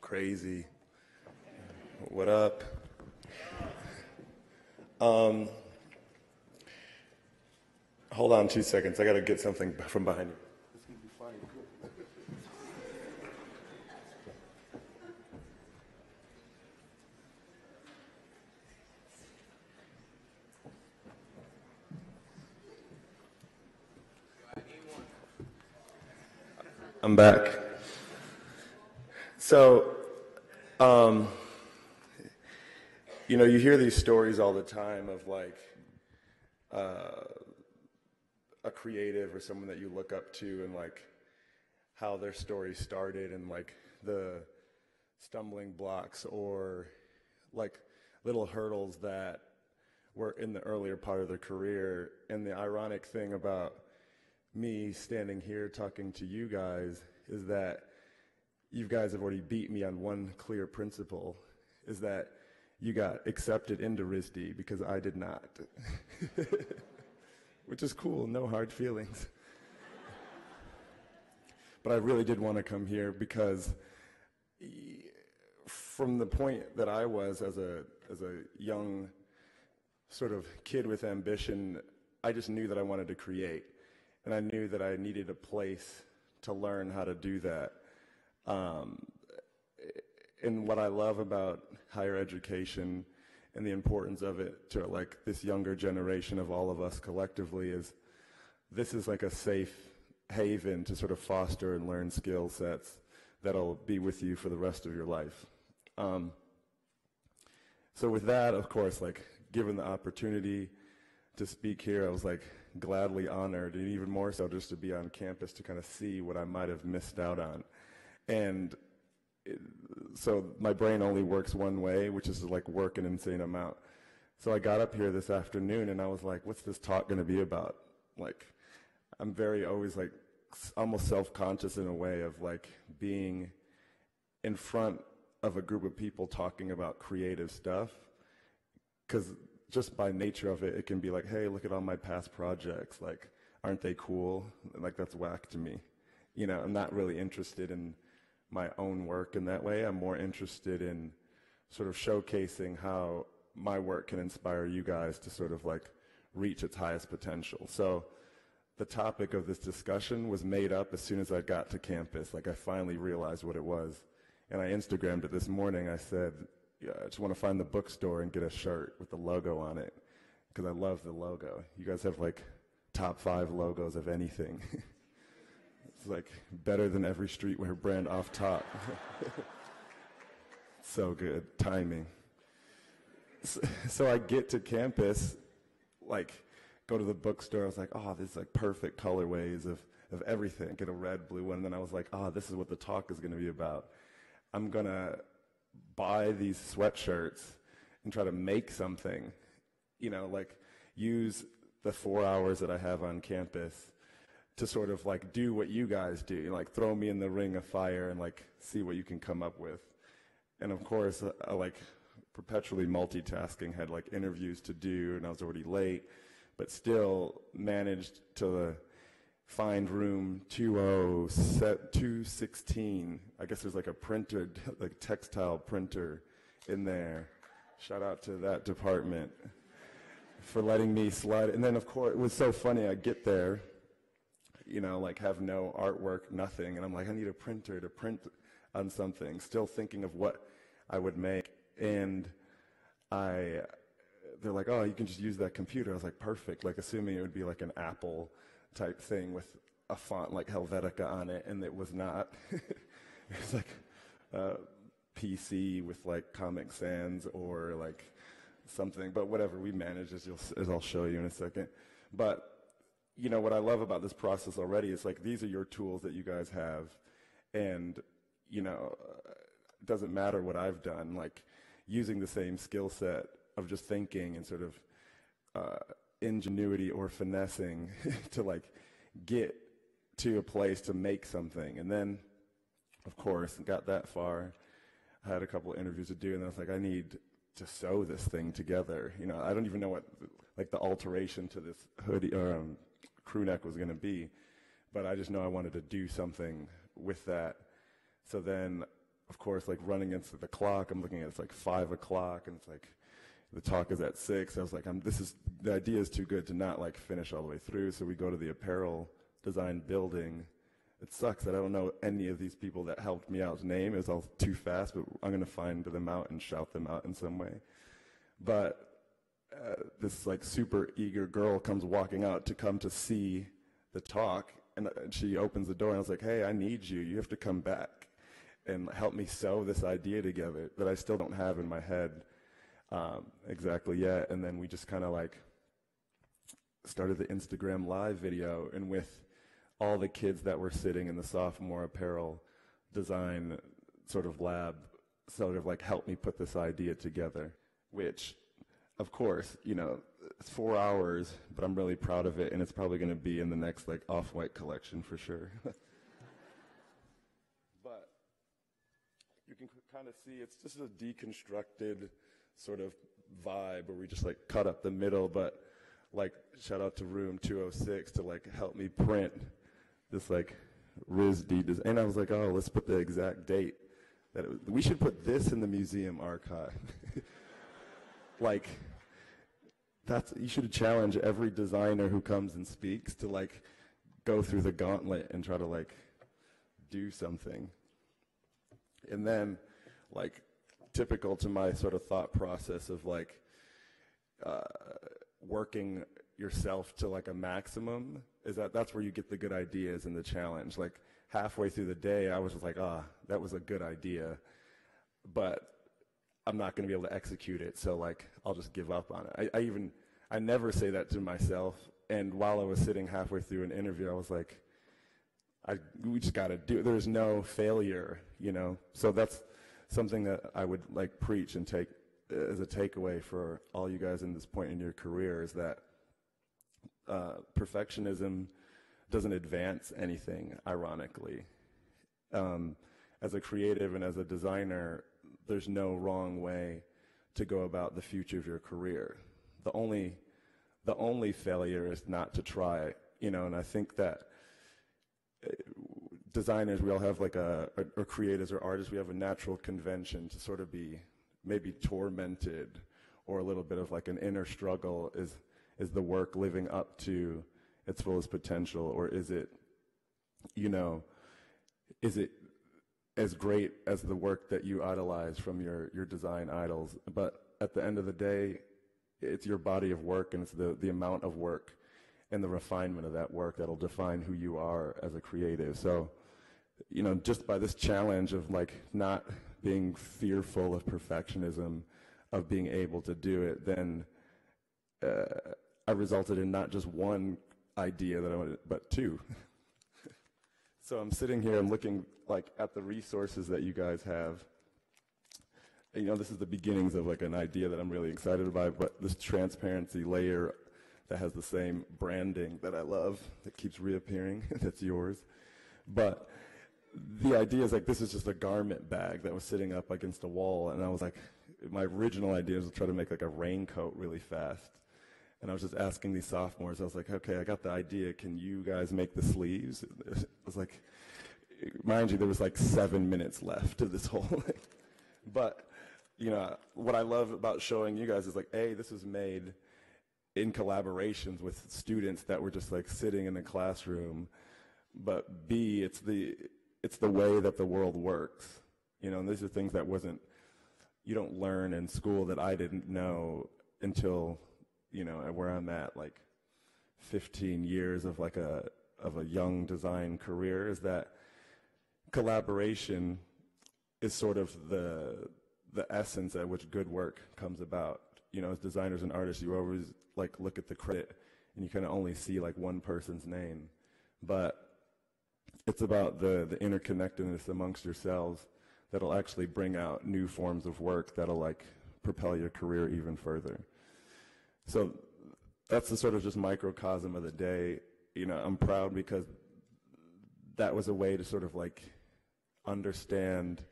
Crazy. What up? Hold on 2 seconds. I gotta get something from behind you. This is gonna be funny. I'm back. So, you hear these stories all the time of like a creative or someone that you look up to and like how their story started and like the stumbling blocks or like little hurdles that were in the earlier part of their career. And the ironic thing about me standing here talking to you guys is that you guys have already beat me on one clear principle, is that you got accepted into RISD because I did not. Which is cool, no hard feelings. But I really did want to come here because from the point that I was as a young sort of kid with ambition, I just knew that I wanted to create. And I knew that I needed a place to learn how to do that. And what I love about higher education and the importance of it to like this younger generation of all of us collectively is this is like a safe haven to sort of foster and learn skill sets that'll be with you for the rest of your life. So with that, of course, like given the opportunity to speak here, I was like gladly honored, and even more so just to be on campus to kind of see what I might have missed out on. And so my brain only works one way, which is to like work an insane amount. So I got up here this afternoon and I was like, what's this talk going to be about? Like, I'm very always like almost self-conscious in a way of like being in front of a group of people talking about creative stuff, because just by nature of it, it can be like, hey, look at all my past projects. Like, aren't they cool? Like, that's whack to me. You know, I'm not really interested in my own work in that way. I'm more interested in sort of showcasing how my work can inspire you guys to sort of like reach its highest potential. So the topic of this discussion was made up as soon as I got to campus. Like, I finally realized what it was. And I Instagrammed it this morning. I said, yeah, I just want to find the bookstore and get a shirt with the logo on it, because I love the logo. You guys have like top 5 logos of anything. It's like better than every streetwear brand off top. So good, timing. So I get to campus, like go to the bookstore. I was like, oh, this is like perfect colorways of everything. Get a red, blue one. And then I was like, oh, this is what the talk is going to be about. I'm going to buy these sweatshirts and try to make something, you know, like use the 4 hours that I have on campus to sort of like do what you guys do, like throw me in the ring of fire and like see what you can come up with. And of course, I like perpetually multitasking, had like interviews to do, and I was already late, but still managed to find room 216. I guess there's like a printer, like textile printer in there. Shout out to that department for letting me slide. And then of course, it was so funny, I get there, you know, like have no artwork, nothing. And I'm like, I need a printer to print on something, still thinking of what I would make. And they're like, oh, you can just use that computer. I was like, perfect. Like assuming it would be like an Apple type thing with a font like Helvetica on it, and it was not. It was like PC with like Comic Sans or like something, but whatever, we managed, as I'll show you in a second. But you know what I love about this process already is like these are your tools that you guys have, and you know, it doesn't matter what I've done, like using the same skill set of just thinking and sort of ingenuity or finessing to like get to a place to make something. And then of course got that far, I had a couple of interviews to do, and I was like, I need to sew this thing together. You know, I don't even know what like the alteration to this hoodie or crew neck was going to be, but I just know I wanted to do something with that. So then of course, like running into the clock. I'm looking at it's like 5 o'clock, and it's like the talk is at 6. I was like, the idea is too good to not like finish all the way through. So we go to the apparel design building. It sucks that I don't know any of these people that helped me out's name. It was all too fast, but I'm going to find them out and shout them out in some way. But this like super eager girl comes walking out to come to see the talk, and she opens the door, and I was like, hey, I need you. You have to come back and help me sew this idea together that I still don't have in my head exactly yet. And then we just kind of like started the Instagram live video, and with all the kids that were sitting in the sophomore apparel design sort of lab sort of like helped me put this idea together, which, of course, you know, it's 4 hours, but I'm really proud of it, and it's probably going to be in the next like Off-White collection for sure. But you can kind of see it's just a deconstructed sort of vibe where we just like cut up the middle, but like shout out to room 206 to like help me print this like RISD design. And I was like, oh, let's put the exact date that we should put this in the museum archive. Like, you should challenge every designer who comes and speaks to like go through the gauntlet and try to like do something. And then like typical to my sort of thought process of like working yourself to like a maximum is that's where you get the good ideas and the challenge. Like halfway through the day, I was just like, that was a good idea, but I'm not going to be able to execute it, so like I'll just give up on it. I never say that to myself. And while I was sitting halfway through an interview, I was like, we just got to do it. There's no failure, you know. So that's something that I would like preach and take as a takeaway for all you guys in this point in your career is that perfectionism doesn't advance anything, ironically. As a creative and as a designer, there's no wrong way to go about the future of your career. The only failure is not to try, you know, and I think that designers, we all have like or creators or artists, we have a natural convention to sort of be maybe tormented, or a little bit of like an inner struggle. Is the work living up to its fullest potential, or is it, you know, is it as great as the work that you idolize from your design idols? But at the end of the day, it's your body of work, and it's the amount of work and the refinement of that work that'll define who you are as a creative. So, you know, just by this challenge of like not being fearful of perfectionism, of being able to do it, then I resulted in not just one idea that I wanted, but two. So I'm sitting here, I'm looking like at the resources that you guys have. And, you know, this is the beginnings of like an idea that I'm really excited about, but this transparency layer that has the same branding that I love, that keeps reappearing, that's yours. But the idea is like this is just a garment bag that was sitting up against a wall, and I was like, my original idea was to try to make like a raincoat really fast. And I was just asking these sophomores, I was like, okay, I got the idea, can you guys make the sleeves? It was like, mind you, there was like 7 minutes left of this whole thing. But, you know, what I love about showing you guys is like, A, this was made in collaborations with students that were just like sitting in a classroom, but B, it's the way that the world works, you know, and these are things that you don't learn in school, that I didn't know until, you know, where I'm at, like 15 years of like a young design career, is that collaboration is sort of the essence at which good work comes about. You know, as designers and artists, you always like look at the credit and you kind of only see like one person's name, but it's about the interconnectedness amongst yourselves that'll actually bring out new forms of work that'll like propel your career even further. So that's the sort of just microcosm of the day. You know, I'm proud because that was a way to sort of like understand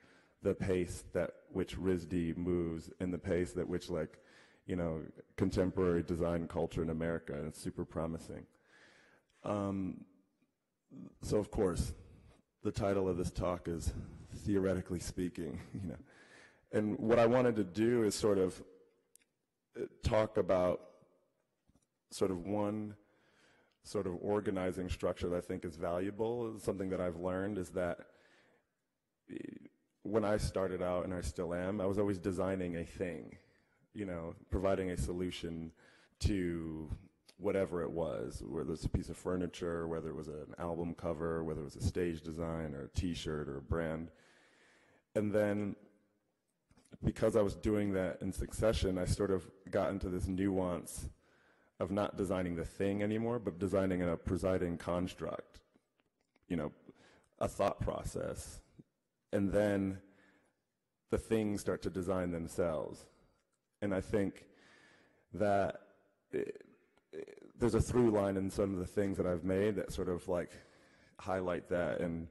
the pace that which RISD moves and the pace that which like, you know, contemporary design culture in America, and it's super promising. So of course, the title of this talk is theoretically speaking, you know. And what I wanted to do is sort of talk about sort of one sort of organizing structure that I think is valuable. Something that I've learned is that when I started out, and I still am, I was always designing a thing, you know, providing a solution to whatever it was, whether it's a piece of furniture, whether it was an album cover, whether it was a stage design or a t-shirt or a brand. And then because I was doing that in succession, I sort of got into this nuance of not designing the thing anymore, but designing a presiding construct, you know, a thought process. And then the things start to design themselves. And I think that there's a through line in some of the things that I've made that sort of like highlight that. And,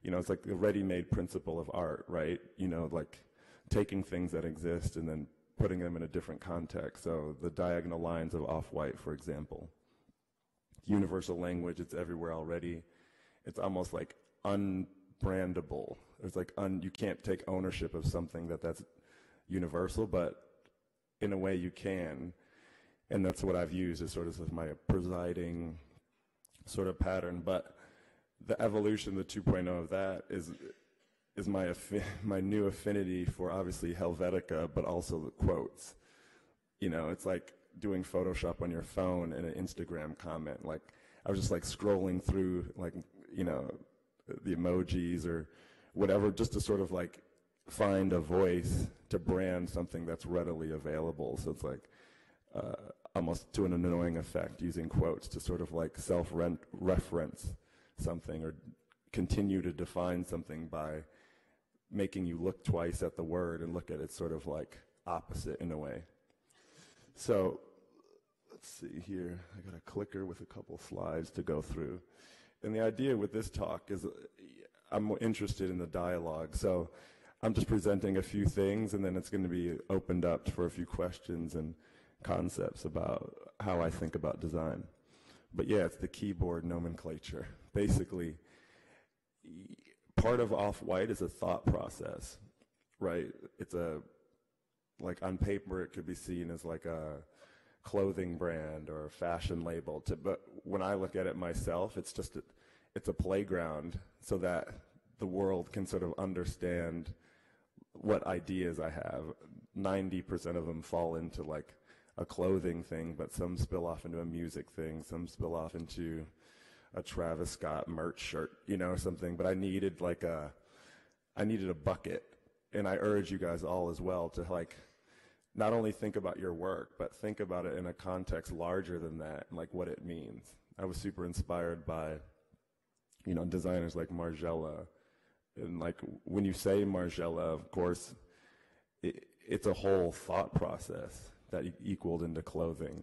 you know, it's like the ready-made principle of art, right? You know, like taking things that exist and then putting them in a different context. So the diagonal lines of Off-White, for example. Universal language, it's everywhere already. It's almost like unbrandable. It's like you can't take ownership of something that's universal, but in a way you can. And that's what I've used as sort of my presiding sort of pattern. But the evolution, the 2.0 of that is my new affinity for obviously Helvetica, but also the quotes. You know, it's like doing Photoshop on your phone and an Instagram comment. Like I was just like scrolling through, like, you know, the emojis or whatever, just to sort of like find a voice to brand something that's readily available. So it's like almost to an annoying effect, using quotes to sort of like self-reference something or continue to define something by making you look twice at the word and look at it sort of like opposite in a way. So let's see here. I got a clicker with a couple slides to go through. And the idea with this talk is I'm interested in the dialogue. So I'm just presenting a few things, and then it's going to be opened up for a few questions and concepts about how I think about design. But yeah, it's the keyboard nomenclature. Basically, part of Off-White is a thought process, right? It's like on paper it could be seen as like a clothing brand or a fashion label, but when I look at it myself, it's just it's a playground so that the world can sort of understand what ideas I have. 90% of them fall into like a clothing thing, but some spill off into a music thing, some spill off into a Travis Scott merch shirt, you know, or something. But I needed a bucket, and I urge you guys all as well to like not only think about your work, but think about it in a context larger than that, and like what it means. I was super inspired by, you know, designers like Margiela, and like when you say Margiela, of course, it's a whole thought process that equaled into clothing.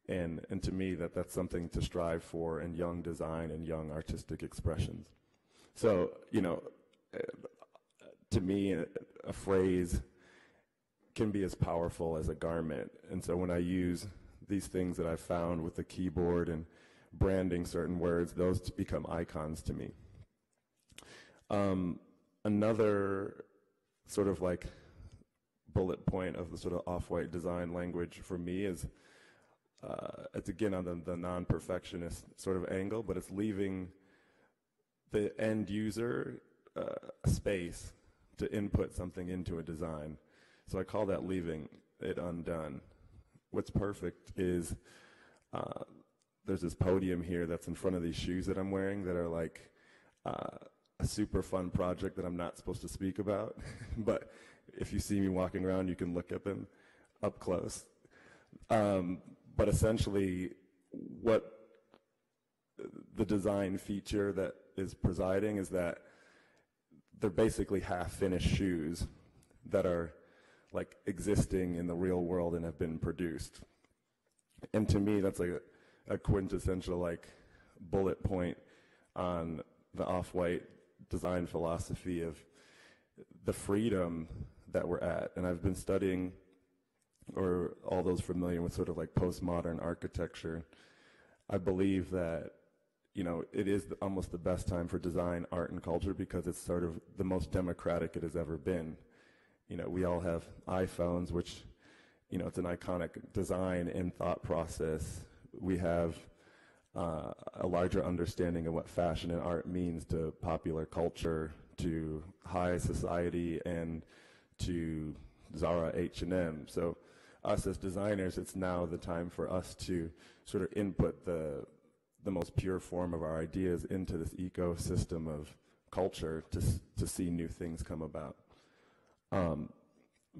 And to me, that's something to strive for in young design and young artistic expressions. So, you know, to me, a phrase can be as powerful as a garment. And so when I use these things that I've found with the keyboard and branding certain words, those become icons to me. Another sort of like bullet point of the sort of Off-White design language for me is it's again on the non-perfectionist sort of angle, but it's leaving the end user a space to input something into a design. So I call that leaving it undone. What's perfect is there's this podium here that's in front of these shoes that I'm wearing that are like a super fun project that I'm not supposed to speak about, but if you see me walking around, you can look at them up close. But essentially, what the design feature that is presiding is that they're basically half-finished shoes that are like existing in the real world and have been produced. And to me, that's like a quintessential like bullet point on the Off-White design philosophy of the freedom that we're at. And I've been studying, or all those familiar with sort of like postmodern architecture, I believe that it is almost the best time for design, art, and culture because it's sort of the most democratic it has ever been. We all have iPhones, which, it's an iconic design and thought process. We have a larger understanding of what fashion and art means to popular culture, to high society, and to Zara, H&M. So us as designers, it's now the time for us to sort of input the most pure form of our ideas into this ecosystem of culture to see new things come about.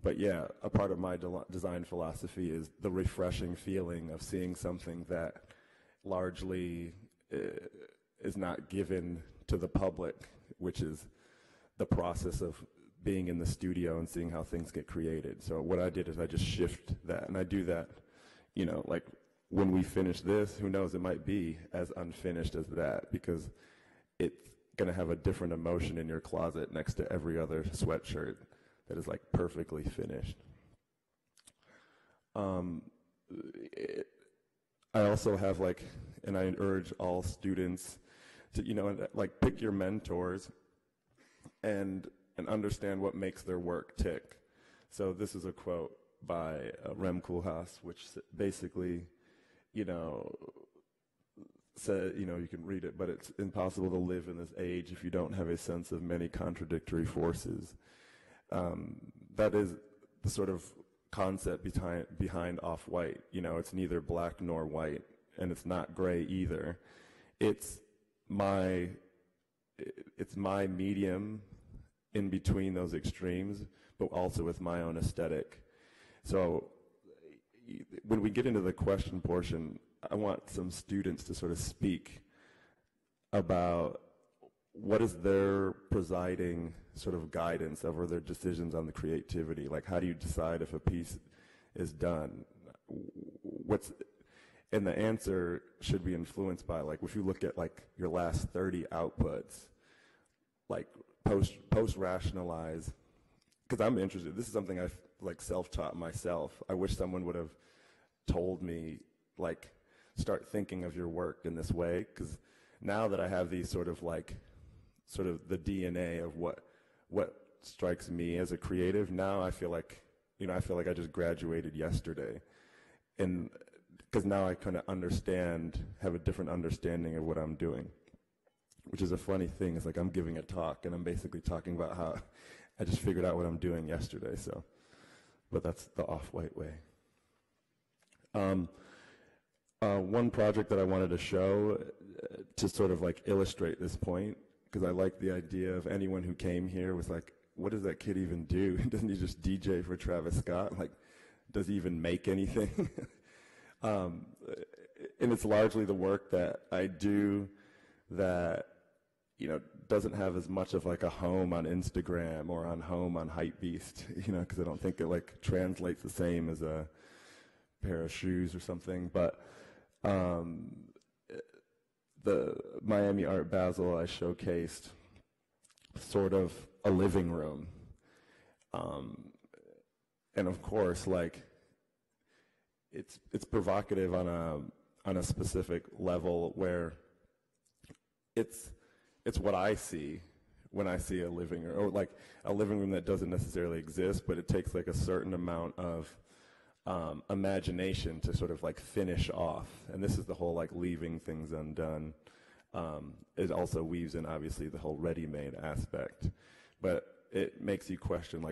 But yeah, a part of my design philosophy is the refreshing feeling of seeing something that largely is not given to the public, which is the process of being in the studio and seeing how things get created. So what I did is I just shift that, and I do that, like when we finish this, who knows, it might be as unfinished as that because it's going to have a different emotion in your closet next to every other sweatshirt that is like perfectly finished. I also have and I urge all students to, pick your mentors and understand what makes their work tick. So this is a quote by Rem Koolhaas, which basically, said, you can read it, but it's impossible to live in this age if you don't have a sense of many contradictory forces. That is the sort of concept behind Off-White. It's neither black nor white, and it's not gray either. It's my medium in between those extremes, but also with my own aesthetic. So when we get into the question portion, I want some students to sort of speak about what is their presiding sort of guidance over their decisions on the creativity. Like, how do you decide if a piece is done? And the answer should be influenced by, if you look at your last 30 outputs, post-rationalize, because I'm interested. This is something I've self-taught myself. I wish someone would have told me, start thinking of your work in this way, because now that I have these sort of the DNA of what strikes me as a creative, now I feel like I just graduated yesterday, and because now I kind of have a different understanding of what I'm doing, which is a funny thing. It's like I'm giving a talk, and I'm basically talking about how I just figured out what I'm doing yesterday. So, but that's the Off-White way. One project that I wanted to show to sort of illustrate this point, because I like the idea of anyone who came here was like, what does that kid even do? Doesn't he just DJ for Travis Scott? Does he even make anything? And it's largely the work that I do that, doesn't have as much of a home on Instagram or on home on Hypebeast, because I don't think it translates the same as a pair of shoes or something. But the Miami Art Basel, I showcased sort of a living room. And of course, it's provocative on a specific level where it's what I see when I see a living room, or a living room that doesn't necessarily exist, but it takes a certain amount of imagination to sort of finish off. And this is the whole leaving things undone. It also weaves in obviously the whole ready-made aspect, but it makes you question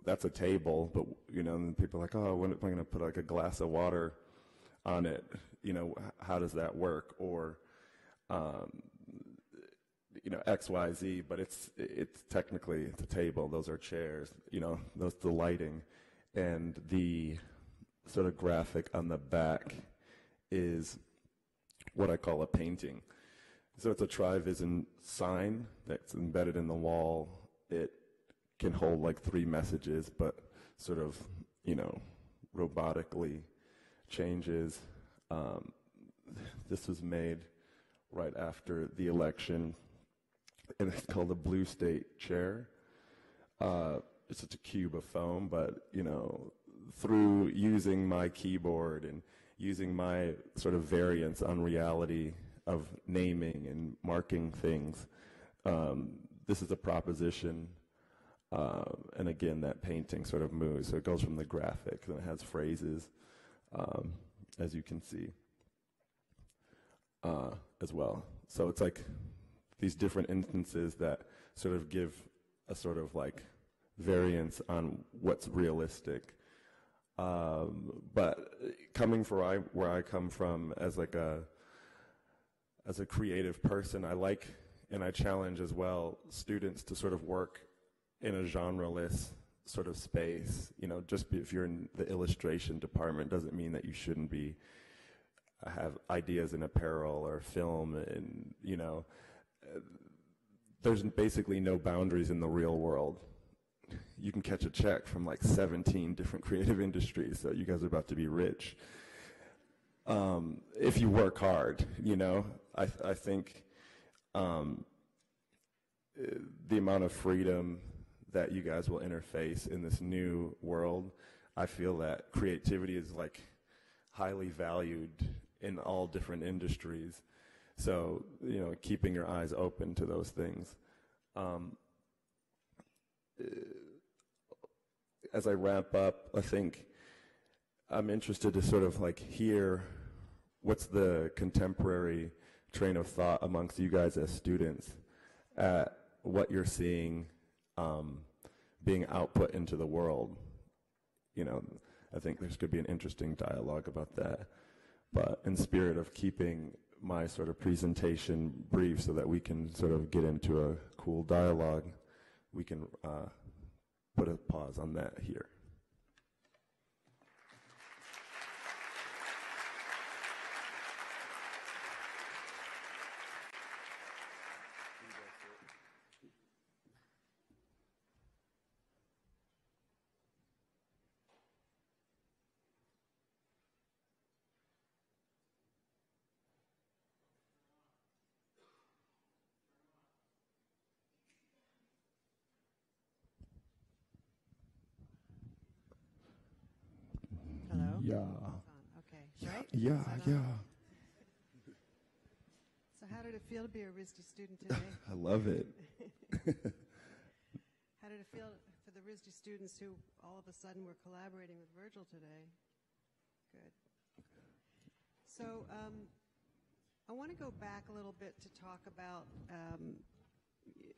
that's a table, but and people are like, oh, when am I going to put a glass of water on it? How does that work? Or XYZ, but it's technically it's a table. Those are chairs. Those the lighting, and the sort of graphic on the back is what I call a painting. So it's a Trivision sign that's embedded in the wall. It can hold 3 messages, but sort of, robotically changes. This was made right after the election, and it's called the Blue State Chair. It's just a cube of foam, but, through using my keyboard and using my sort of variance on reality, of naming and marking things. This is a proposition, and again, that painting sort of moves. So it goes from the graphic, and it has phrases, as you can see, as well. So it's like these different instances that sort of give a sort of like variance on what's realistic. But coming from where I come from as like as a creative person, I like, and I challenge as well, students to sort of work in a genre-less sort of space. You know, just if you're in the illustration department doesn't mean that you shouldn't be have ideas in apparel or film, and you know, there's basically no boundaries in the real world. You can catch a check from like 17 different creative industries, so you guys are about to be rich. If you work hard, you know, I think the amount of freedom that you guys will interface in this new world, I feel that creativity is like highly valued in all different industries. So, you know, keeping your eyes open to those things. As I wrap up, I think I'm interested to sort of like hear what's the contemporary train of thought amongst you guys as students at what you're seeing being output into the world. You know, I think there's could be an interesting dialogue about that. But in spirit of keeping my sort of presentation brief so that we can sort of get into a cool dialogue, we can put a pause on that here. Yeah. Okay, right? Yeah, yeah. So how did it feel to be a RISD student today? I love it. How did it feel for the RISD students who all of a sudden were collaborating with Virgil today? Good. So I want to go back a little bit to talk about,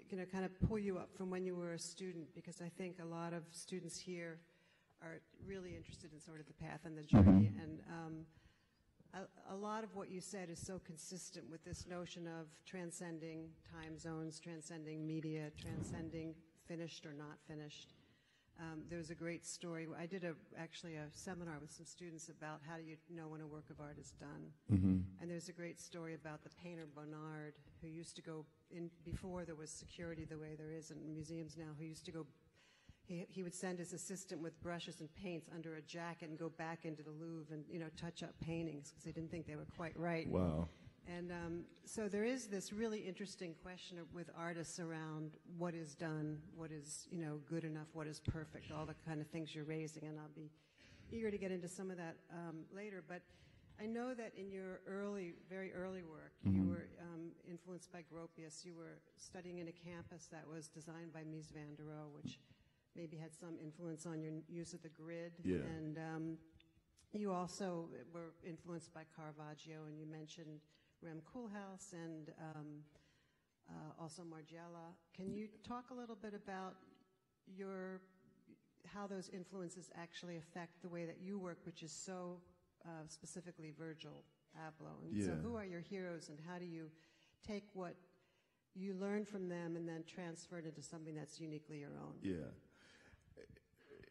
you know, kind of pull you up from when you were a student, because I think a lot of students here are really interested in sort of the path and the journey. And a lot of what you said is so consistent with this notion of transcending time zones, transcending media, transcending finished or not finished. There's a great story. I did actually a seminar with some students about how do you know when a work of art is done. And there's a great story about the painter Bonnard, who used to go in before there was security the way there is in museums now, who used to go, he would send his assistant with brushes and paints under a jacket and go back into the Louvre and, you know, touch up paintings because he didn't think they were quite right. Wow. And so there is this really interesting question with artists around what is done, what is, you know, good enough, what is perfect, all the kind of things you're raising, and I'll be eager to get into some of that later. But I know that in your very early work, you were influenced by Gropius. You were studying in a campus that was designed by Mies van der Rohe, which maybe had some influence on your use of the grid. Yeah. And you also were influenced by Caravaggio, and you mentioned Rem Koolhaas and also Margiela. Can you talk a little bit about how those influences actually affect the way that you work, which is so specifically Virgil Abloh? And so who are your heroes, and how do you take what you learn from them and then transfer it into something that's uniquely your own? Yeah.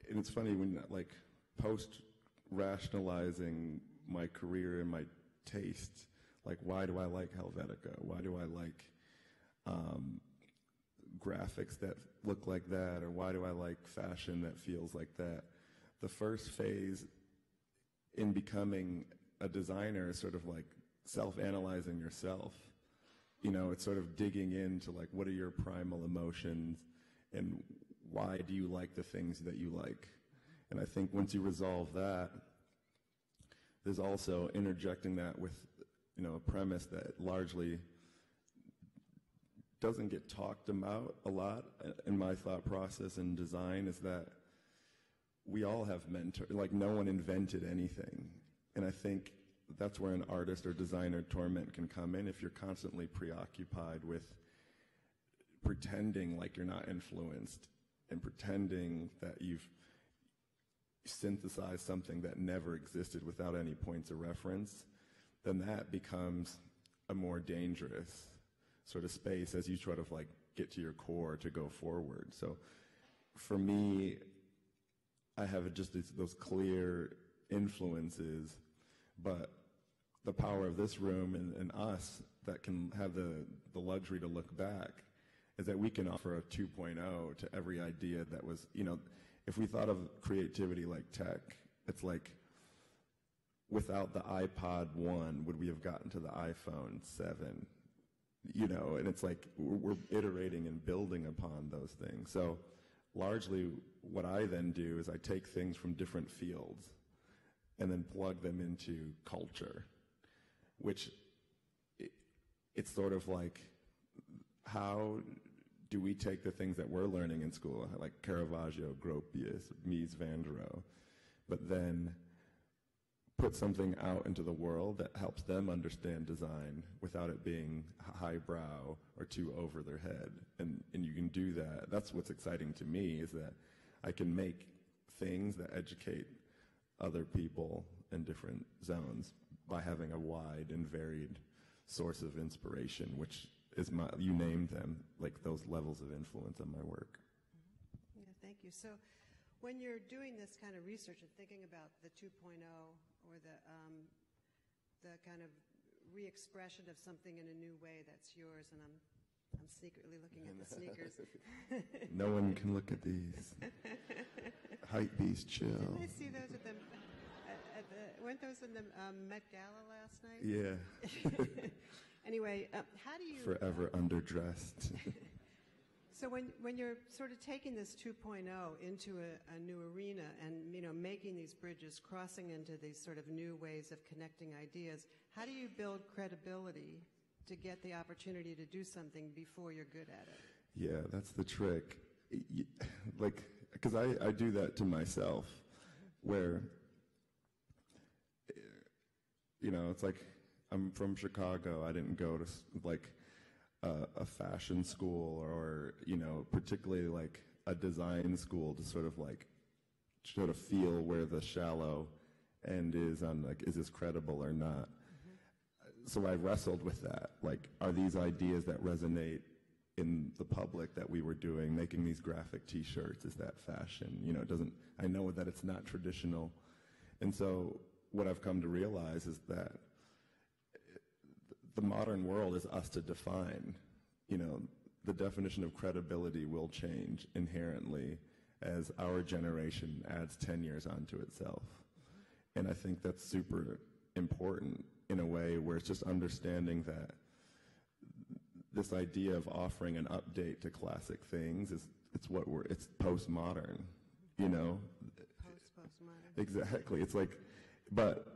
And it's funny when, like, post-rationalizing my career and my taste, like, why do I like Helvetica? Why do I like graphics that look like that? Or why do I like fashion that feels like that? The first phase in becoming a designer is sort of like self-analyzing yourself. You know, it's sort of digging into, like, what are your primal emotions and why do you like the things that you like? And I think once you resolve that, there's also interjecting that with a premise that largely doesn't get talked about a lot in my thought process in design, is that we all have mentors. Like, no one invented anything. And I think that's where an artist or designer torment can come in, if you're constantly preoccupied with pretending like you're not influenced and pretending that you've synthesized something that never existed without any points of reference. Then that becomes a more dangerous sort of space as you try to like get to your core to go forward. So for me, I have just those clear influences, but the power of this room and us that can have the luxury to look back is that we can offer a 2.0 to every idea that was, if we thought of creativity like tech, it's like, without the iPod 1, would we have gotten to the iPhone 7? And it's like we're iterating and building upon those things. So largely what I then do is I take things from different fields and then plug them into culture, which it's sort of like, how do we take the things that we're learning in school, like Caravaggio, Gropius, Mies van der Rohe, but then put something out into the world that helps them understand design without it being highbrow or too over their head. And you can do that. That's what's exciting to me, is that I can make things that educate other people in different zones by having a wide and varied source of inspiration, which is you named them, like those levels of influence on my work. Yeah, thank you. So when you're doing this kind of research and thinking about the 2.0 or the kind of re-expression of something in a new way that's yours, and I'm secretly looking at the sneakers. No one can look at these. Hype beast, chill. Didn't I see those at the, weren't those in the Met Gala last night? Yeah. Anyway, how do you... Forever underdressed. So when you're sort of taking this 2.0 into a new arena and, making these bridges, crossing into these sort of new ways of connecting ideas, how do you build credibility to get the opportunity to do something before you're good at it? Yeah, that's the trick. Like, because I do that to myself, where, it's like, I'm from Chicago. I didn't go to, like, a fashion school or, particularly like a design school to sort of feel where the shallow end is on, like, is this credible or not? So I wrestled with that. Like, are these ideas that resonate in the public that we were doing, making these graphic T-shirts, is that fashion? I know that it's not traditional. And so what I've come to realize is that the modern world is us to define. The definition of credibility will change inherently as our generation adds 10 years onto itself. And I think that's super important in a way where it's just understanding that this idea of offering an update to classic things it's postmodern, Postmodern. Exactly. It's like, but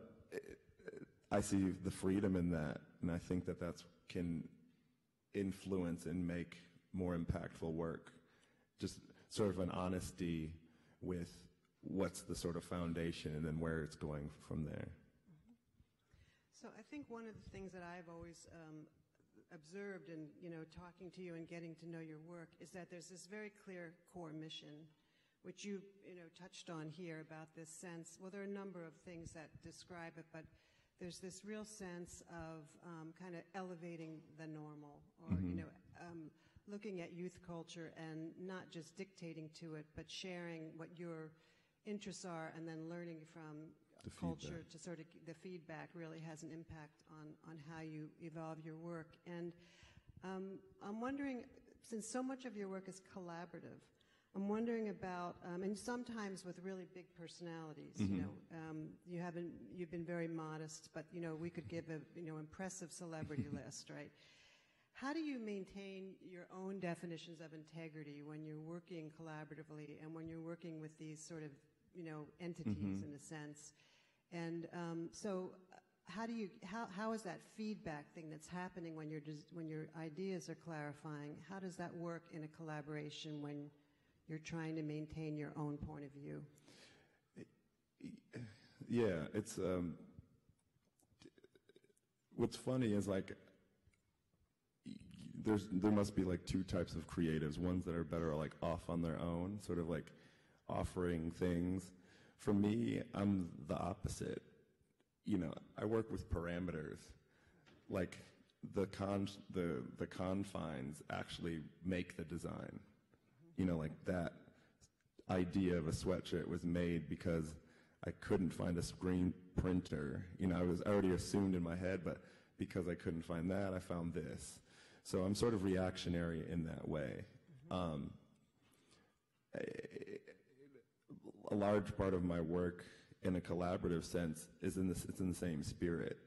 I see the freedom in that, and I think that can influence and make more impactful work. Just sort of an honesty with what's the sort of foundation and then where it's going from there. So I think one of the things that I've always observed in talking to you and getting to know your work is that there's this very clear core mission, which you touched on here, about this sense. Well, there are a number of things that describe it, but there's this real sense of kind of elevating the normal, or looking at youth culture and not just dictating to it, but sharing what your interests are, and then learning from The culture feedback. to sort of the feedback really has an impact on how you evolve your work. And I'm wondering, since so much of your work is collaborative, I'm wondering about, and sometimes with really big personalities, you've been very modest, but we could give a impressive celebrity list, right? How do you maintain your own definitions of integrity when you're working collaboratively and when you're working with these sort of entities in a sense? And so how is that feedback thing that's happening when your ideas are clarifying? How does that work in a collaboration when you're trying to maintain your own point of view? Yeah, it's what's funny is like there must be like two types of creatives. Ones that are better like off on their own, sort of like offering things. For me, I'm the opposite. You know, I work with parameters. Like the confines actually make the design. You know, like that idea of a sweatshirt was made because I couldn't find a screen printer. You know, I was already assumed in my head, but because I couldn't find that, I found this. So I'm sort of reactionary in that way. A large part of my work in a collaborative sense is it's in the same spirit.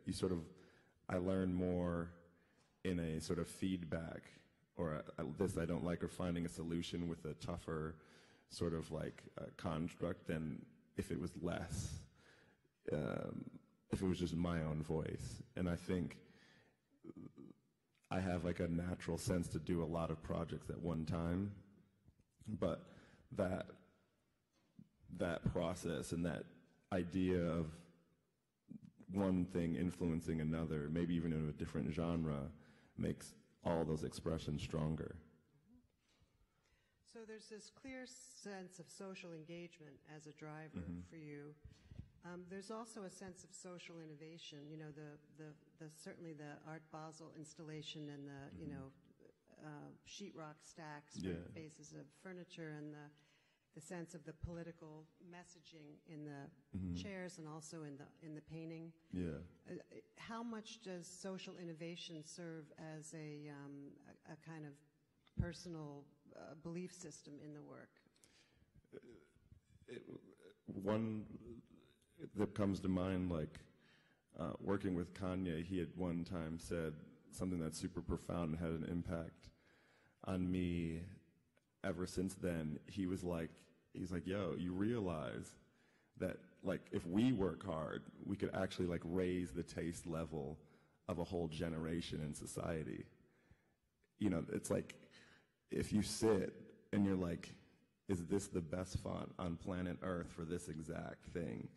I learn more in a sort of feedback, or this I don't like, or finding a solution with a tougher sort of like construct than if it was less, if it was just my own voice. And I think I have like a natural sense to do a lot of projects at one time, but that process and that idea of one thing influencing another, maybe even in a different genre, makes all those expressions stronger. So there's this clear sense of social engagement as a driver for you. There's also a sense of social innovation. You know, certainly the Art Basel installation and the sheetrock stacks for bases of furniture, and the sense of the political messaging in the chairs and also in the painting. Yeah. How much does social innovation serve as a kind of personal belief system in the work? One that comes to mind, like working with Kanye, he had one time said something that's super profound and had an impact on me ever since then. He's like, yo, you realize that like if we work hard, we could actually like raise the taste level of a whole generation in society. You know, it's like if you sit and you're like, is this the best font on planet Earth for this exact thing?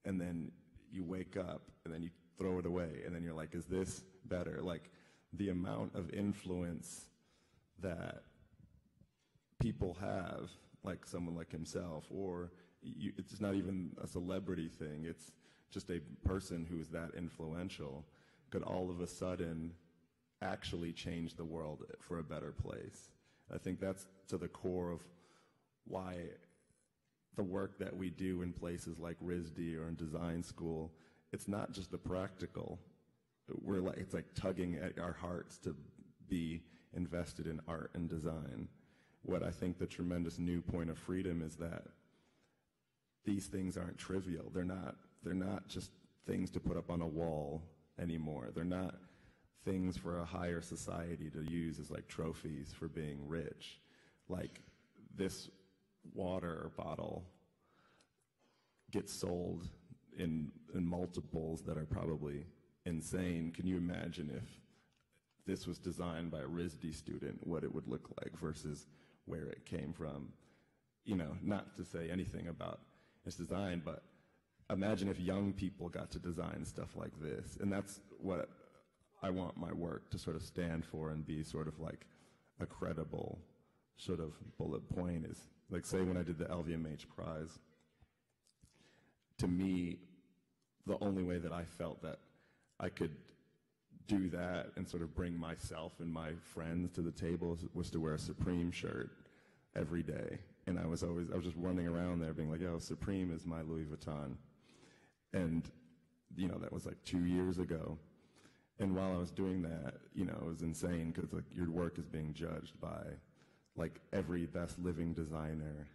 And then you wake up and then you throw it away and then you're like, is this better? Like the amount of influence that people have, like someone like himself, or it's not even a celebrity thing, it's just a person who is that influential, could all of a sudden actually change the world for a better place. I think that's to the core of why the work that we do in places like RISD or in design school, it's not just the practical. It's like tugging at our hearts to be invested in art and design. What I think the tremendous new point of freedom is that these things aren't trivial. They're not just things to put up on a wall anymore. They're not things for a higher society to use as like trophies for being rich. Like this water bottle gets sold in multiples that are probably insane. Can you imagine if this was designed by a RISD student, what it would look like versus where it came from? You know, not to say anything about its design, but imagine if young people got to design stuff like this. And that's what I want my work to sort of stand for and be sort of like a credible sort of bullet point. Is like, say when I did the LVMH prize, to me, the only way that I felt that I could do that and sort of bring myself and my friends to the table was to wear a Supreme shirt every day. And I was just running around there being like, yo, Supreme is my Louis Vuitton. And, you know, that was like 2 years ago. And while I was doing that, you know, it was insane because like your work is being judged by like every best living designer,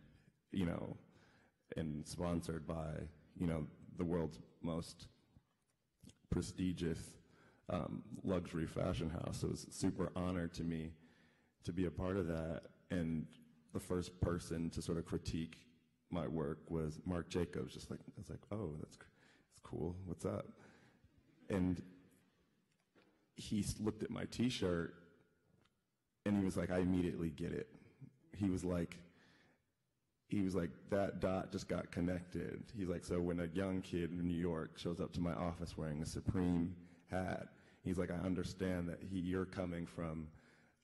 you know, and sponsored by, you know, the world's most prestigious luxury fashion house. So it was a super honor to me to be a part of that. And the first person to sort of critique my work was Marc Jacobs. Just like, I was like, oh, that's cool. What's up? And he looked at my T-shirt, and he was like, I immediately get it. He was like, that dot just got connected. He's like, so when a young kid in New York shows up to my office wearing a Supreme hat, he's like, I understand that you're coming from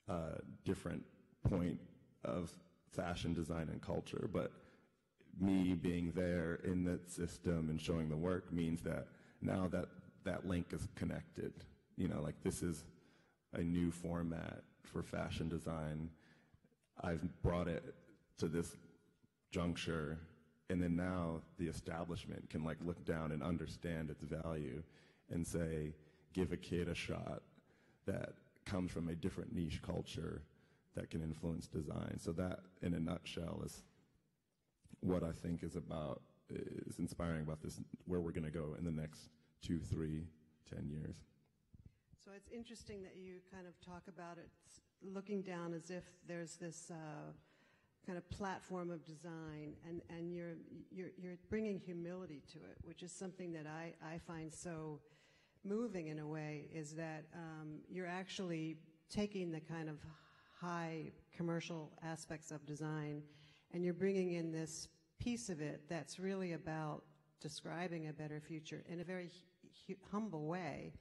a different point of fashion design and culture, but me being there in that system and showing the work means that now that link is connected. You know, like, this is a new format for fashion design. I've brought it to this juncture, and then now the establishment can like look down and understand its value and say, give a kid a shot that comes from a different niche culture that can influence design. So that, in a nutshell, is what I think is inspiring about this, where we're going to go in the next 2, 3, 10 years. So it's interesting that you kind of talk about it looking down as if there's this kind of platform of design, and you're bringing humility to it, which is something that I find so moving in a way, is that you're actually taking the kind of high commercial aspects of design, and you're bringing in this piece of it that's really about describing a better future in a very humble way,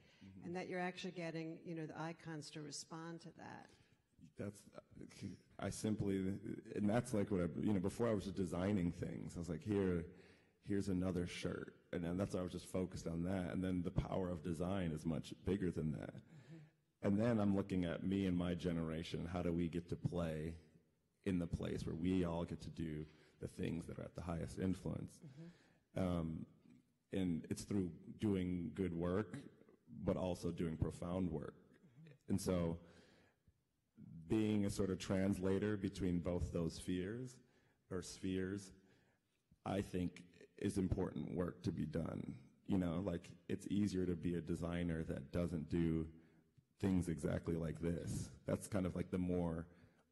and that you're actually getting, you know, the icons to respond to that. And that's like what before I was just designing things. I was like, here's another shirt. And then that's why I was just focused on that. And then the power of design is much bigger than that. And then I'm looking at me and my generation. How do we get to play in the place where we all get to do the things that are at the highest influence? And it's through doing good work, but also doing profound work. And so being a sort of translator between both those spheres, I think is important work to be done. You know, like, it's easier to be a designer that doesn't do things exactly like this. That's kind of like the more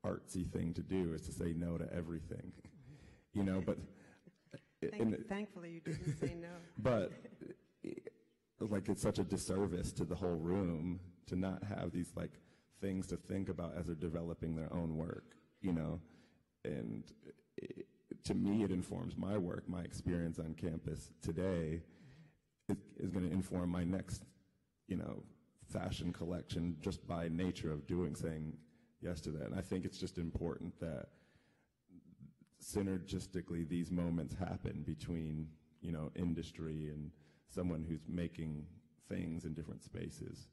artsy thing to do, is to say no to everything. You know, but thankfully you didn't say no. But like, it's such a disservice to the whole room to not have these like things to think about as they're developing their own work, you know. And to me, it informs my work. My experience on campus today is going to inform my next, you know, fashion collection, just by nature of saying yes to that. And I think it's just important that synergistically these moments happen between, you know, industry and someone who's making things in different spaces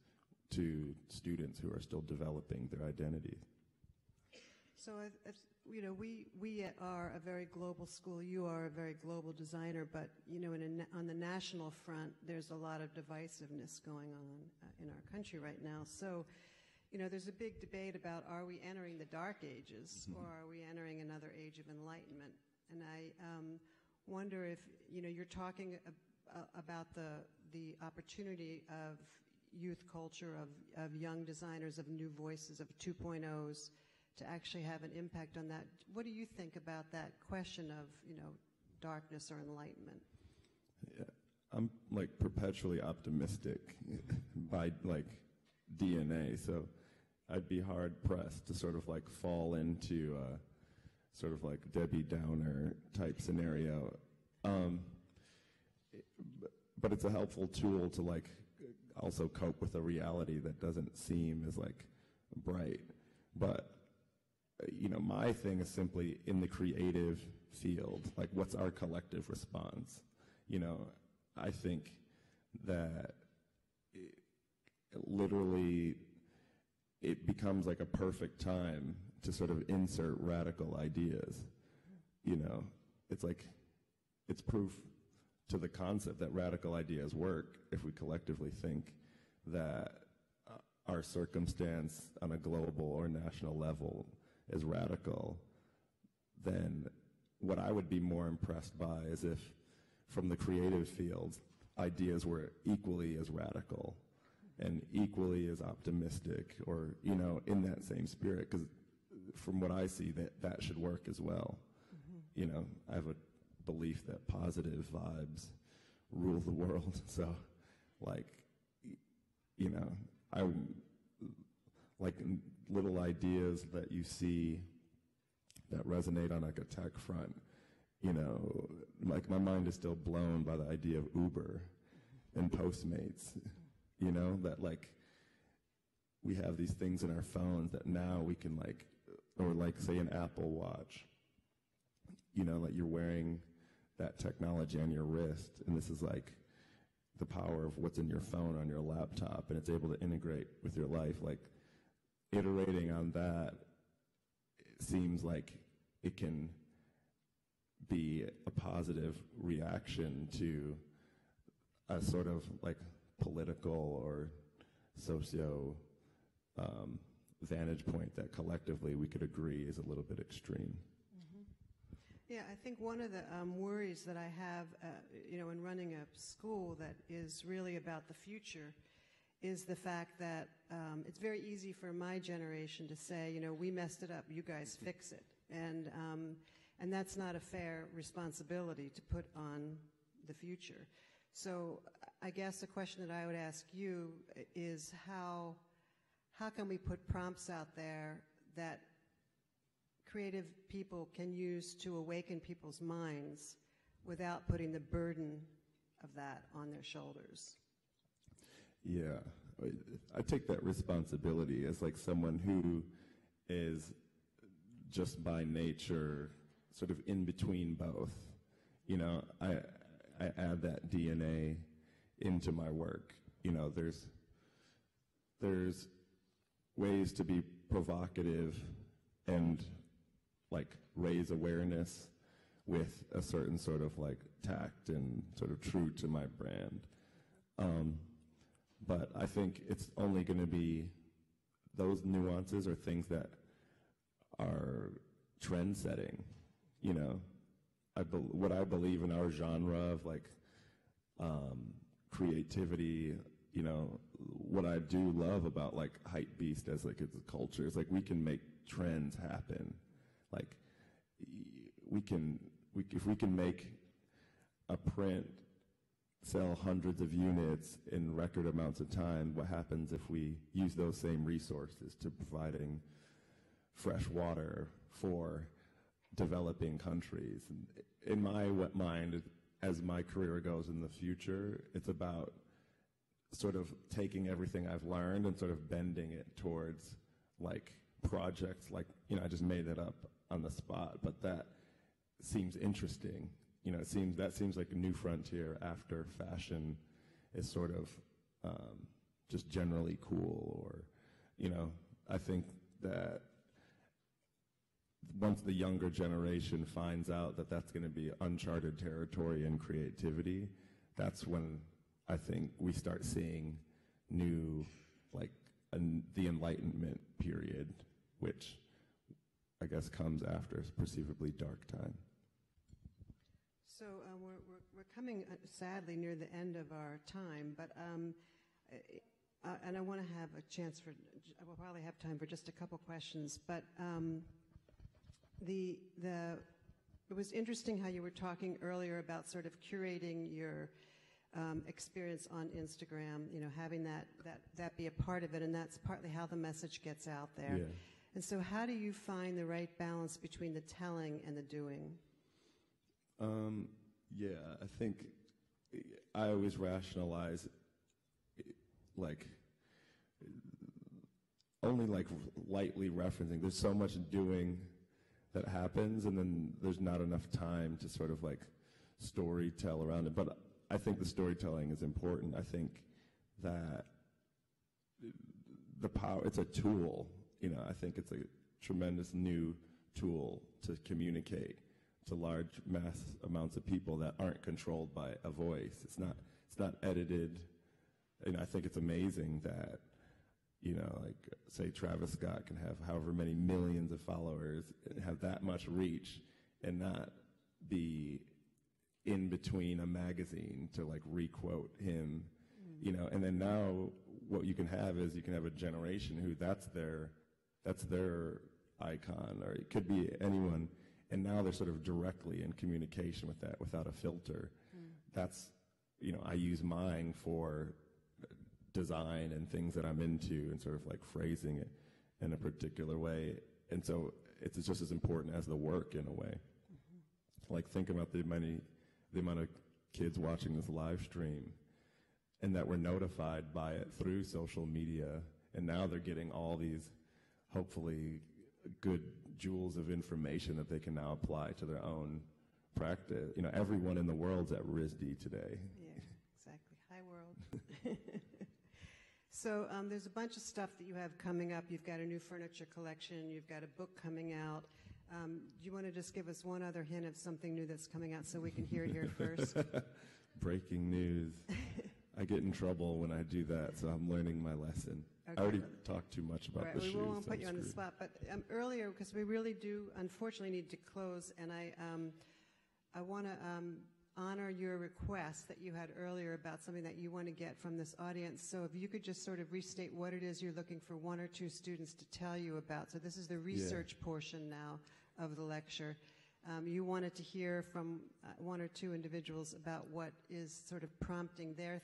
to students who are still developing their identity. So, you know, we are a very global school. You are a very global designer, but, you know, on the national front, there's a lot of divisiveness going on in our country right now. So, you know, there's a big debate about, are we entering the dark ages, or are we entering another age of enlightenment? And I wonder if, you know, you're talking about the opportunity of youth culture, of young designers, of new voices, of 2.0s, to actually have an impact on that. What do you think about that question of, you know, darkness or enlightenment? Yeah, I'm like perpetually optimistic by like DNA, so I'd be hard pressed to sort of like fall into sort of like Debbie Downer type scenario. But it's a helpful tool to like also cope with a reality that doesn't seem as like bright. But you know, my thing is simply in the creative field, like, what's our collective response? You know, I think that literally it becomes like a perfect time to sort of insert radical ideas. You know, it's like, it's proof to the concept that radical ideas work if we collectively think that our circumstance on a global or national level is radical. Then what I would be more impressed by is if from the creative fields, ideas were equally as radical and equally as optimistic, or, you know, in that same spirit, because from what I see, that should work as well. You know, I have a belief that positive vibes rule the world. So, like, you know, I like little ideas that you see that resonate on like a tech front, you know, like my mind is still blown by the idea of Uber and Postmates, you know, that like we have these things in our phones that now we can like, or like say an Apple Watch, you know, like you're wearing that technology on your wrist, and this is like the power of what's in your phone on your laptop, and it's able to integrate with your life. Like iterating on that, it seems like it can be a positive reaction to a sort of like political or socio vantage point that collectively we could agree is a little bit extreme. Yeah, I think one of the worries that I have, you know, in running a school that is really about the future is the fact that it's very easy for my generation to say, you know, we messed it up, you guys fix it. And that's not a fair responsibility to put on the future. So I guess the question that I would ask you is how can we put prompts out there that creative people can use to awaken people's minds without putting the burden of that on their shoulders? Yeah, I take that responsibility as like someone who is just by nature sort of in between both. You know, I add that DNA into my work. You know, there's ways to be provocative and like raise awareness with a certain sort of like tact and sort of true to my brand. But I think it's only going to be those nuances or things that are trend setting. You know, what I believe in our genre of like creativity, you know, what I do love about like Hype Beast as like it's a culture is like we can make trends happen. Like if we can make a print sell hundreds of units in record amounts of time, what happens if we use those same resources to providing fresh water for developing countries? And in my mind, as my career goes in the future, it's about sort of taking everything I've learned and sort of bending it towards like projects like, you know, I just made it up on the spot, but that seems interesting. You know, that seems like a new frontier after fashion is sort of just generally cool. Or, you know, I think that once the younger generation finds out that that's going to be uncharted territory in creativity, that's when I think we start seeing new, like the Enlightenment period, which I guess comes after a perceivably dark time. So we're coming, sadly, near the end of our time, but and I want to have a chance for, we'll probably have time for just a couple questions, but it was interesting how you were talking earlier about sort of curating your experience on Instagram, you know, having that be a part of it, and that's partly how the message gets out there. Yeah. And so how do you find the right balance between the telling and the doing? Yeah, I think I always rationalize like only like lightly referencing. There's so much doing that happens, and then there's not enough time to sort of like story tell around it. But I think the storytelling is important. I think that the power, it's a tool. You know, I think it's a tremendous new tool to communicate to large mass amounts of people that aren't controlled by a voice. It's not edited. And I think it's amazing that, you know, like say Travis Scott can have however many millions of followers and have that much reach and not be in between a magazine to like requote him, you know. And then now what you can have is you can have a generation who that's their icon, or it could be anyone. And now they're sort of directly in communication with that without a filter. That's, you know, I use mine for design and things that I'm into and sort of like phrasing it in a particular way. And so it's just as important as the work in a way. Like think about the amount of kids watching this live stream and that were notified by it through social media. And now they're getting all these, hopefully, good jewels of information that they can now apply to their own practice. You know, everyone in the world's at RISD today. Yeah, exactly. Hi, world. So there's a bunch of stuff that you have coming up. You've got a new furniture collection. You've got a book coming out. Do you want to just give us one other hint of something new that's coming out so we can hear it here first? Breaking news. I get in trouble when I do that, so I'm learning my lesson. Okay. I already talked too much about the shoes. We won't put you on the spot, but earlier, because we really do, unfortunately, need to close, and I want to honor your request that you had earlier about something that you want to get from this audience. So if you could just sort of restate what it is you're looking for one or two students to tell you about. So this is the research portion now of the lecture. You wanted to hear from one or two individuals about what is sort of prompting their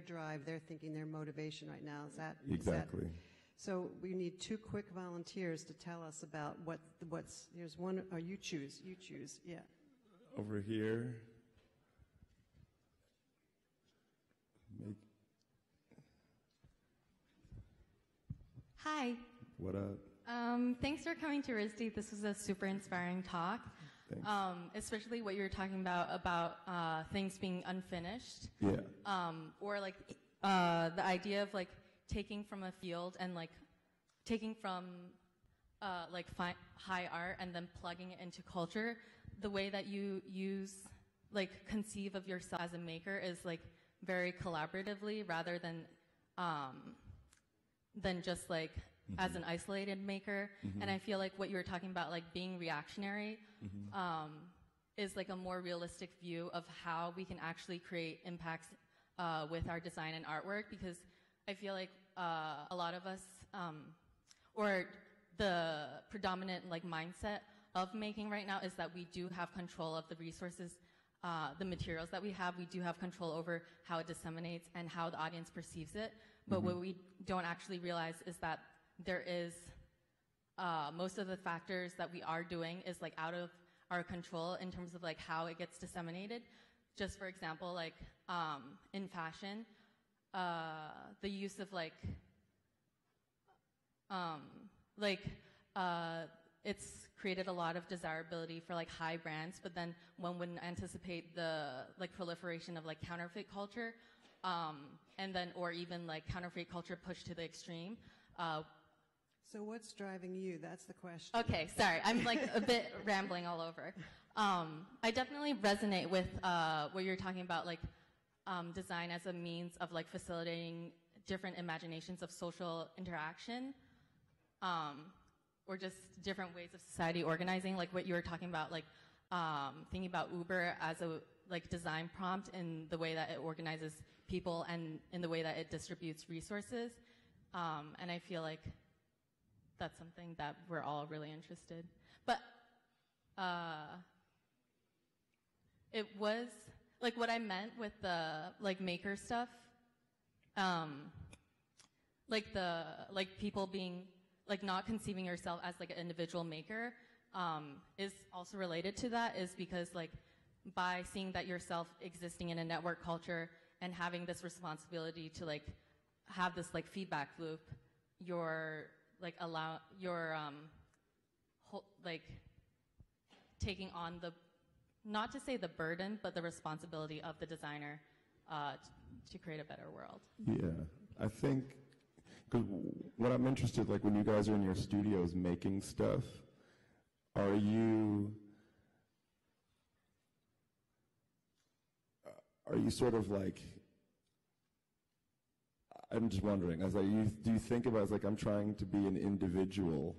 drive, their thinking, their motivation right now. Is that exactly? So we need two quick volunteers to tell us about what's. Here's one. Or you choose. You choose. Yeah. Over here. Hi. What up? Thanks for coming to RISD. This was a super inspiring talk. Thanks. Especially what you were talking about things being unfinished. Yeah. Or like the idea of like taking from a field and like taking from like high art and then plugging it into culture. The way that you conceive of yourself as a maker is like very collaboratively rather than just like as an isolated maker. And I feel like what you were talking about, like being reactionary, is like a more realistic view of how we can actually create impacts with our design and artwork, because I feel like a lot of us, or the predominant like mindset of making right now is that we do have control of the resources, the materials that we have. We do have control over how it disseminates and how the audience perceives it. But what we don't actually realize is that there is most of the factors that we are doing is like out of our control in terms of like how it gets disseminated. Just for example, like in fashion, the use of it's created a lot of desirability for like high brands, but then one wouldn't anticipate the like proliferation of like counterfeit culture, and then or even like counterfeit culture pushed to the extreme. So what's driving you? That's the question. Okay, sorry, I'm like a bit rambling all over. I definitely resonate with what you're talking about, like design as a means of like facilitating different imaginations of social interaction, or just different ways of society organizing, like what you were talking about, like thinking about Uber as a like design prompt in the way that it organizes people and in the way that it distributes resources. And I feel like that's something that we're all really interested. But it was like what I meant with the like maker stuff, like the like people being like not conceiving yourself as like an individual maker, is also related to that, is because like by seeing that yourself existing in a network culture and having this responsibility to like have this like feedback loop, you're like like taking on the, not to say the burden, but the responsibility of the designer to create a better world. Yeah, I think, because what I'm interested, like when you guys are in your studios making stuff, are you sort of like, I'm just wondering, as do you think about it as like I'm trying to be an individual,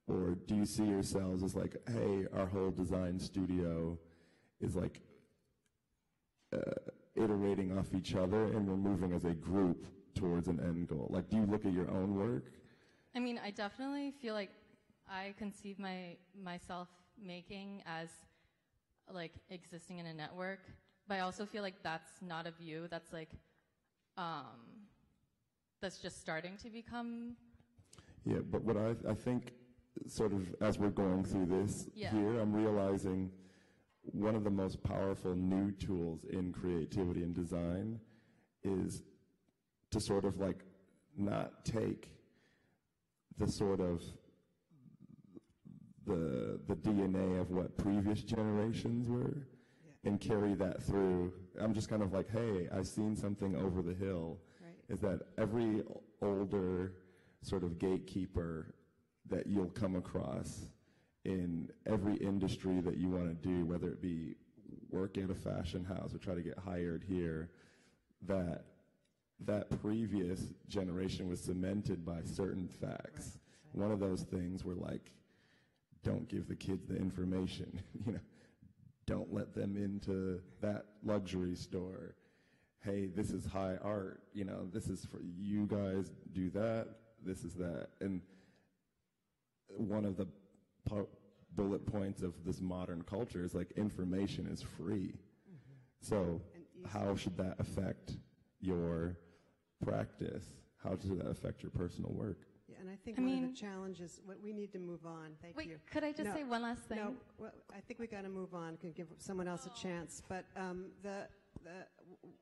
or do you see yourselves as like, hey, our whole design studio is like iterating off each other and we're moving as a group towards an end goal? Like, do you look at your own work? I mean, I definitely feel like I conceive myself making as like existing in a network, but I also feel like that's not a view. That's like that's just starting to become. Yeah, but what I think sort of as we're going through this here, I'm realizing one of the most powerful new tools in creativity and design is to sort of like not take the sort of the DNA of what previous generations were and carry that through. I'm just kind of like, hey, I've seen something over the hill. Right. Is that every older sort of gatekeeper that you'll come across in every industry that you want to do, whether it be work at a fashion house or try to get hired here, that previous generation was cemented by certain facts. Right. One of those things were like, don't give the kids the information, you know, don't let them into that luxury store. Hey, this is high art, you know, this is for you guys, do that, this is that. And one of the bullet points of this modern culture is like information is free. Mm-hmm. So how should that affect your practice? How does that affect your personal work? Yeah, and I think one of the challenges, we need to move on. Thank you. Wait, could I just say one last thing? No, well, I think we got to move on. Can give someone else a chance. But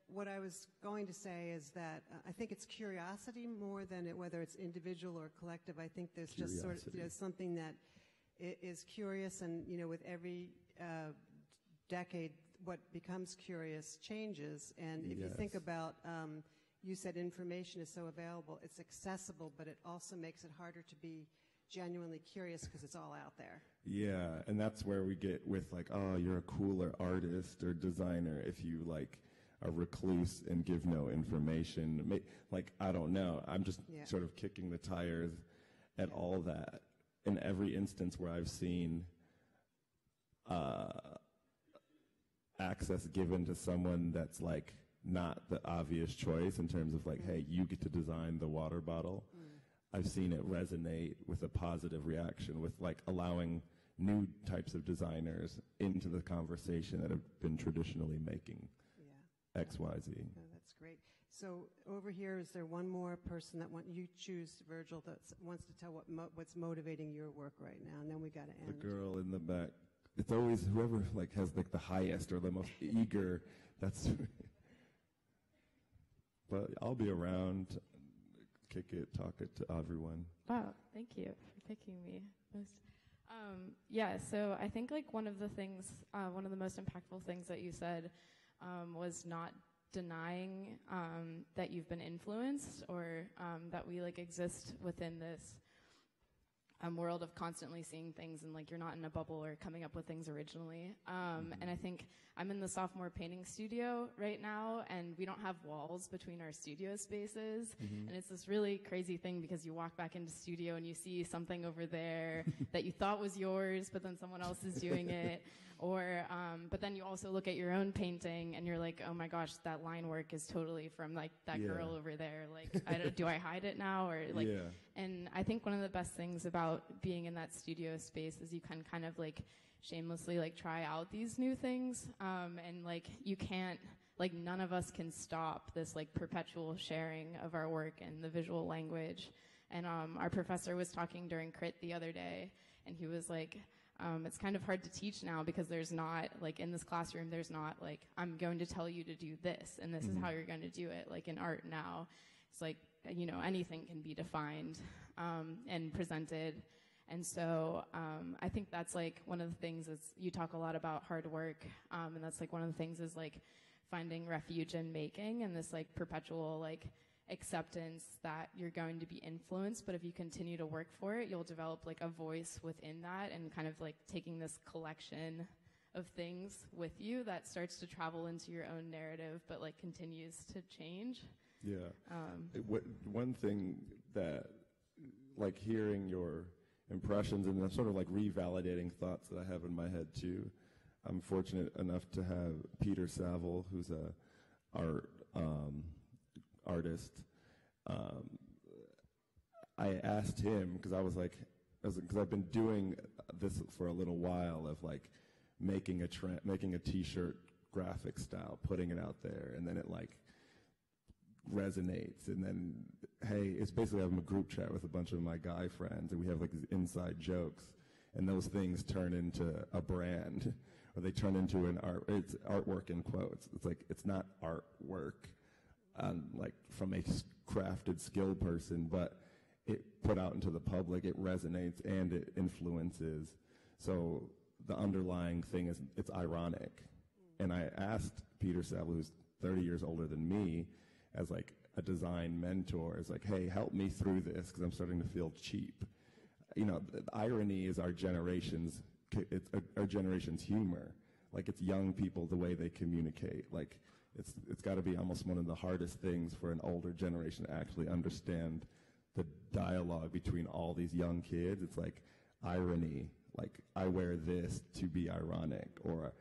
what I was going to say is that I think it's curiosity more than whether it's individual or collective. I think there's just sort of something that is curious, and you know, with every decade, what becomes curious changes. And if you think about you said information is so available, it's accessible, but it also makes it harder to be genuinely curious because it's all out there. Yeah, and that's where we get with like, oh, you're a cooler artist or designer if you like are recluse and give no information. Like, I don't know. I'm just sort of kicking the tires at all that. In every instance where I've seen access given to someone that's like not the obvious choice in terms of like, hey, you get to design the water bottle. I've seen it resonate with a positive reaction, with like allowing new types of designers into the conversation that have been traditionally making X, Y, Z. Oh, that's great. So over here, is there one more person that you choose, Virgil, that wants to tell what's motivating your work right now, and then we got to end. The girl in the back. It's always whoever like has like the highest or the most eager. That's. But I'll be around, kick it, talk it to everyone. Wow, thank you for picking me. So I think like one of the most impactful things that you said was not denying that you've been influenced, or that we like exist within this world of constantly seeing things, and like you're not in a bubble or coming up with things originally. And I think I'm in the sophomore painting studio right now, and we don't have walls between our studio spaces. And it's this really crazy thing because you walk back into studio and you see something over there that you thought was yours, but then someone else is doing it. Or, but then you also look at your own painting and you're like, oh my gosh, that line work is totally from like that girl over there. Like, do I hide it now? Or like, and I think one of the best things about being in that studio space is you can kind of like shamelessly like try out these new things. And like, you can't, like none of us can stop this like perpetual sharing of our work and the visual language. And, our professor was talking during Crit the other day, and he was like, it's kind of hard to teach now because there's not, like, in this classroom, there's not, like, I'm going to tell you to do this, and this is how you're going to do it. Like, in art now, it's like, you know, anything can be defined and presented. And so I think that's, like, one of the things is you talk a lot about hard work, and that's, like, one of the things is, like, finding refuge in making and this, like, perpetual, like, acceptance that you're going to be influenced, but if you continue to work for it, you'll develop like a voice within that, and kind of like taking this collection of things with you that starts to travel into your own narrative, but like continues to change. Yeah. One thing that, like, hearing your impressions and sort of like revalidating thoughts that I have in my head too. I'm fortunate enough to have Peter Saville, who's a artist. I asked him because I was like, because I've been doing this for a little while of like making a t-shirt graphic style, putting it out there, and then it like resonates. And then, hey, it's basically having a group chat with a bunch of my guy friends, and we have like these inside jokes, and those things turn into a brand, or they turn into it's artwork in quotes. It's like, it's not artwork, like from a crafted skill person, but it put out into the public, it resonates and it influences. So the underlying thing is, it's ironic. And I asked Peter Abloh, who's 30 years older than me, as like a design mentor, is like, hey, help me through this because I'm starting to feel cheap. You know, the irony is our generation's humor. Like, it's young people, the way they communicate. Like, it's got to be almost one of the hardest things for an older generation to actually understand the dialogue between all these young kids. It's like irony, like I wear this to be ironic, or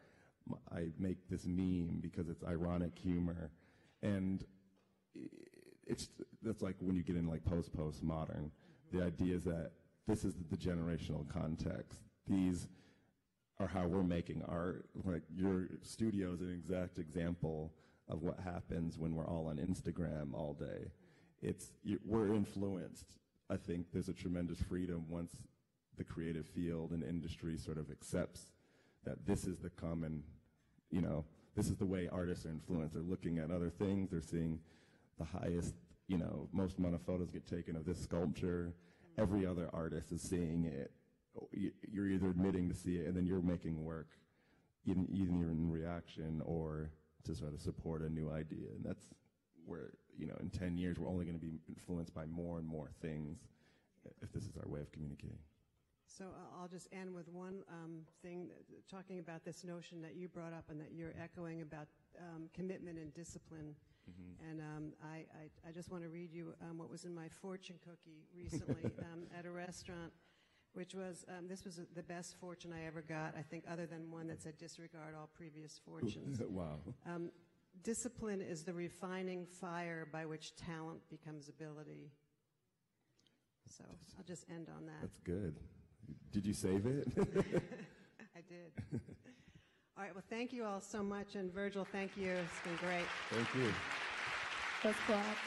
I make this meme because it's ironic humor. And that's like when you get in like postmodern, the idea is that this is the generational context. These are how we're making art. Like, your studio is an exact example of what happens when we're all on Instagram all day. We're influenced. I think there's a tremendous freedom once the creative field and industry sort of accepts that this is the common, this is the way artists are influenced. They're looking at other things. They're seeing the highest, most amount of photos get taken of this sculpture. Every other artist is seeing it. You're either admitting to see it, and then you're making work, either in reaction or to sort of support a new idea. And that's where, in 10 years, we're only going to be influenced by more and more things if this is our way of communicating. So I'll just end with one thing, talking about this notion that you brought up and that you're echoing about commitment and discipline. And I just want to read you what was in my fortune cookie recently at a restaurant, which was, this was the best fortune I ever got, I think, other than one that said disregard all previous fortunes. Wow. Discipline is the refining fire by which talent becomes ability. So I'll just end on that. That's good. Did you save it? I did. All right, well, thank you all so much. And Virgil, thank you. It's been great. Thank you. Let's clap.